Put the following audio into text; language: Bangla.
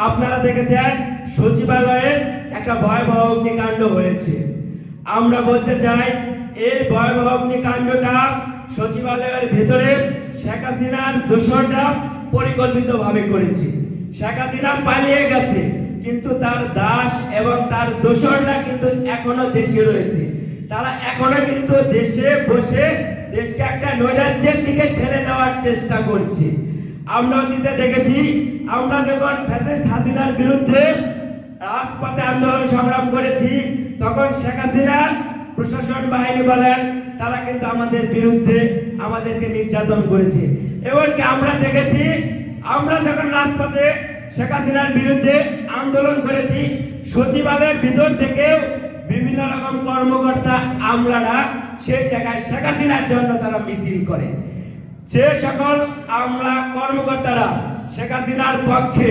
আপনারা দেখেছেন সচিবালয়ে একটা ভয়াবহ অগ্নিকাণ্ড হয়েছে। আমরা বলতে চাই এই ভয়াবহ অগ্নিকাণ্ডটা সচিবালয়ের ভেতরে শেখ হাসিনার দোসররা পরিকল্পিতভাবে করেছে। শেখ হাসিনা পালিয়ে গেছে, কিন্তু তার দাস এবং তার দোসররা কিন্তু এখনো দেশে রয়েছে। তারা এখনো কিন্তু দেশে বসে দেশকে একটা নৈরাজ্যের দিকে ঠেলে দেওয়ার চেষ্টা করছে। আমরা অতীতে দেখেছি, আমরা যখন ফ্যাসিস্ট হাসিনার বিরুদ্ধে রাজপথে আন্দোলন সংগ্রাম করেছি, তখন শেখ হাসিনার প্রশাসন বাহিনী বলেন তারা কিন্তু আমাদের বিরুদ্ধে আমাদেরকে নির্যাতন করেছে। এমনকি আমরা দেখেছি, আমরা যখন রাজপথে শেখ হাসিনার বিরুদ্ধে আন্দোলন করেছি, সচিবালয়ের ভিতর থেকে বিভিন্ন রকম কর্মকর্তা আমলারা সেই জায়গায় শেখ হাসিনার জন্য তারা মিছিল করে। যে সকল আমলা কর্মকর্তারা শেখ হাসিনার পক্ষে